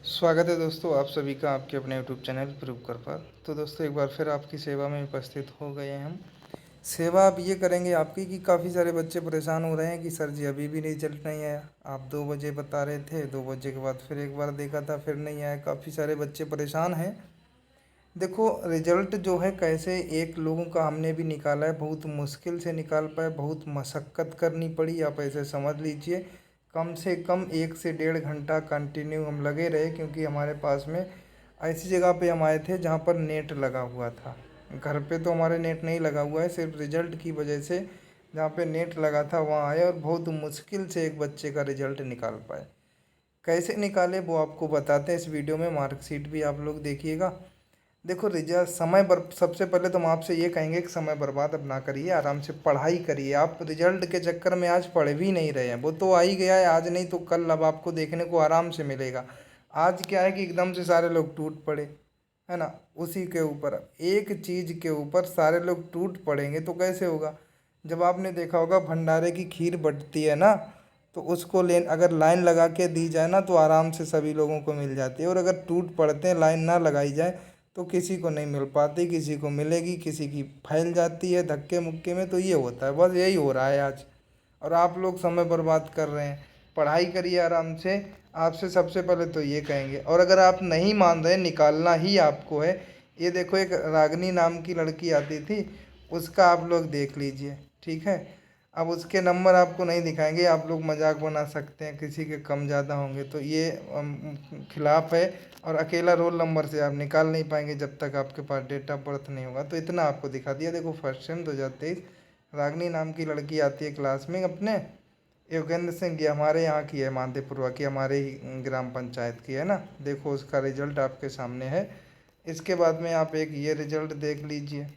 स्वागत है दोस्तों आप सभी का आपके अपने यूट्यूब चैनल प्रभुकर पर। तो दोस्तों एक बार फिर आपकी सेवा में उपस्थित हो गए हैं हम। सेवा अब ये करेंगे आपकी कि काफ़ी सारे बच्चे परेशान हो रहे हैं कि सर जी अभी भी रिजल्ट नहीं आया। आप 2 बजे बता रहे थे, 2 बजे के बाद फिर एक बार देखा था फिर नहीं आया। काफ़ी सारे बच्चे परेशान हैं। देखो रिजल्ट जो है कैसे एक लोगों का हमने भी निकाला है, बहुत मुश्किल से निकाल पाए, बहुत मशक्क़त करनी पड़ी। आप ऐसे समझ लीजिए कम से कम 1 से 1.5 घंटा कंटिन्यू हम लगे रहे, क्योंकि हमारे पास में ऐसी जगह पे हम आए थे जहाँ पर नेट लगा हुआ था। घर पे तो हमारे नेट नहीं लगा हुआ है, सिर्फ रिजल्ट की वजह से जहाँ पे नेट लगा था वहाँ आए और बहुत मुश्किल से एक बच्चे का रिजल्ट निकाल पाए। कैसे निकाले वो आपको बताते हैं इस वीडियो में। मार्कशीट भी आप लोग देखिएगा। देखो रिजल्ट सबसे पहले तो हम आपसे ये कहेंगे कि समय बर्बाद अब ना करिए, आराम से पढ़ाई करिए। आप रिजल्ट के चक्कर में आज पढ़ भी नहीं रहे हैं, वो तो आ ही गया है, आज नहीं तो कल अब आपको देखने को आराम से मिलेगा। आज क्या है कि एकदम से सारे लोग टूट पड़े, है ना। उसी के ऊपर एक चीज़ के ऊपर सारे लोग टूट पड़ेंगे तो कैसे होगा। जब आपने देखा होगा भंडारे की खीर बंटती है ना, तो उसको ले अगर लाइन लगा के दी जाए ना तो आराम से सभी लोगों को मिल जाती है, और अगर टूट पड़ते हैं लाइन ना लगाई जाए तो किसी को नहीं मिल पाती, किसी को मिलेगी, किसी की फैल जाती है धक्के मुक्के में। तो ये होता है, बस यही हो रहा है आज। और आप लोग समय बर्बाद कर रहे हैं। पढ़ाई करिए आराम से, आपसे सबसे पहले तो ये कहेंगे। और अगर आप नहीं मान रहे, निकालना ही आपको है। ये देखो एक रागनी नाम की लड़की आती थी, उसका आप लोग देख लीजिए, ठीक है। अब उसके नंबर आपको नहीं दिखाएंगे, आप लोग मजाक बना सकते हैं किसी के कम ज़्यादा होंगे तो ये खिलाफ है। और अकेला रोल नंबर से आप निकाल नहीं पाएंगे जब तक आपके पास डेट ऑफ बर्थ नहीं होगा। तो इतना आपको दिखा दिया। देखो फर्स्ट सेम 2023, रागनी नाम की लड़की आती है क्लास में अपने। योगेंद्र सिंह, ये हमारे यहाँ की है, मानदेपुरवा की, हमारे ही ग्राम पंचायत की है ना। देखो उसका रिजल्ट आपके सामने है। इसके बाद में आप एक ये रिजल्ट देख लीजिए,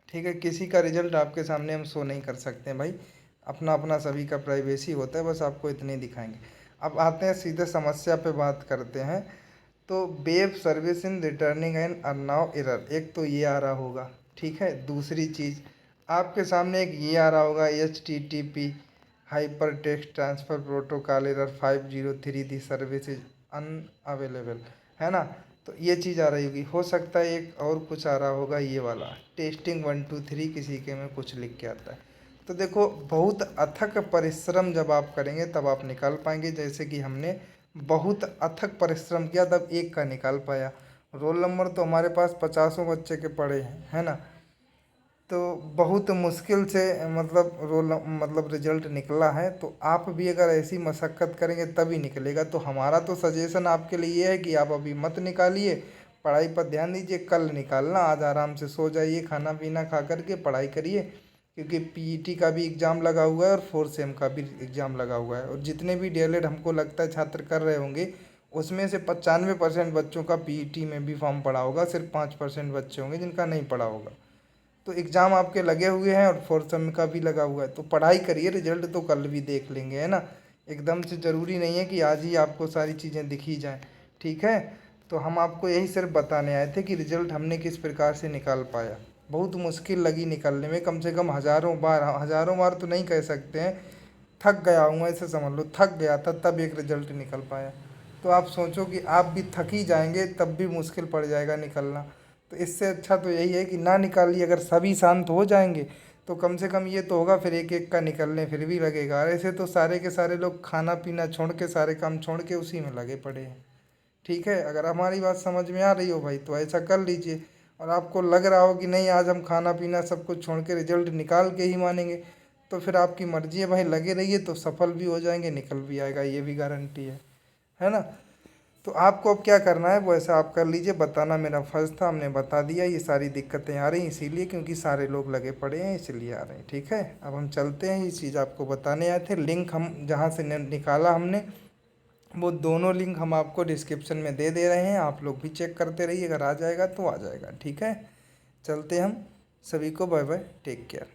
ठीक है। किसी का रिजल्ट आपके सामने हम शो नहीं कर सकते हैं भाई, अपना अपना सभी का प्राइवेसी होता है, बस आपको इतने दिखाएंगे। अब आते हैं सीधे समस्या पे बात करते हैं। तो web service in returning and unknown error, एक तो ये आ रहा होगा, ठीक है। दूसरी चीज़ आपके सामने एक ये आ रहा होगा, HTTP hyper text transfer protocol error 503, the service is unavailable, है ना। तो ये चीज़ आ रही होगी। हो सकता है एक और कुछ आ रहा होगा, ये वाला टेस्टिंग 1 2 3 किसी के में कुछ लिख के आता है। तो देखो बहुत अथक परिश्रम जब आप करेंगे तब आप निकाल पाएंगे। जैसे कि हमने बहुत अथक परिश्रम किया तब एक का निकाल पाया। रोल नंबर तो हमारे पास 50 बच्चे के पड़े हैं, है ना। तो बहुत मुश्किल से मतलब रिजल्ट निकला है। तो आप भी अगर ऐसी मशक्क़त करेंगे तभी निकलेगा। तो हमारा तो सजेशन आपके लिए ये है कि आप अभी मत निकालिए, पढ़ाई पर ध्यान दीजिए, कल निकालना। आज आराम से सो जाइए, खाना पीना खा करके पढ़ाई करिए, क्योंकि PET का भी एग्ज़ाम लगा हुआ है और 4 सेम का भी एग्ज़ाम लगा हुआ है। और जितने भी DLED हमको लगता है छात्र कर रहे होंगे, उसमें से 95% बच्चों का PET में भी फॉर्म पड़ा होगा, सिर्फ 5% बच्चे होंगे जिनका नहीं पड़ा होगा। तो एग्ज़ाम आपके लगे हुए हैं और 4 सेम का भी लगा हुआ है। तो पढ़ाई करिए, रिजल्ट तो कल भी देख लेंगे, है ना। एकदम से ज़रूरी नहीं है कि आज ही आपको सारी चीज़ें दिखी जाएं, ठीक है। तो हम आपको यही सिर्फ बताने आए थे कि रिजल्ट हमने किस प्रकार से निकाल पाया। बहुत मुश्किल लगी निकालने में, कम से कम हज़ारों बार तो नहीं कह सकते हैं, थक गया हूँ ऐसे समझ लो, थक गया था तब एक रिजल्ट निकल पाया। तो आप सोचो कि आप भी थक ही जाएंगे तब भी मुश्किल पड़ जाएगा निकलना। तो इससे अच्छा तो यही है कि ना निकालिए। अगर सभी शांत हो जाएंगे तो कम से कम ये तो होगा, फिर एक एक का निकलने फिर भी लगेगा। और ऐसे तो सारे के सारे लोग खाना पीना छोड़ के, सारे काम छोड़ के उसी में लगे पड़े हैं, ठीक है। अगर हमारी बात समझ में आ रही हो भाई तो ऐसा कर लीजिए। और आपको लग रहा हो कि नहीं आज हम खाना पीना सब कुछ छोड़ के रिजल्ट निकाल के ही मानेंगे, तो फिर आपकी मर्जी है भाई, लगे रहिए तो सफल भी हो जाएंगे, निकल भी आएगा, ये भी गारंटी है ना। तो आपको अब क्या करना है वो ऐसा आप कर लीजिए। बताना मेरा फर्ज था, हमने बता दिया। ये सारी दिक्कतें आ रही इसीलिए क्योंकि सारे लोग लगे पड़े हैं, इसलिए आ रहे हैं, ठीक है। अब हम चलते हैं, ये चीज़ आपको बताने आए थे। लिंक हम जहाँ से निकाला हमने, वो दोनों लिंक हम आपको डिस्क्रिप्शन में दे रहे हैं। आप लोग भी चेक करते रहिए, अगर आ जाएगा तो आ जाएगा, ठीक है। चलते हम, सभी को बाय बाय, टेक केयर।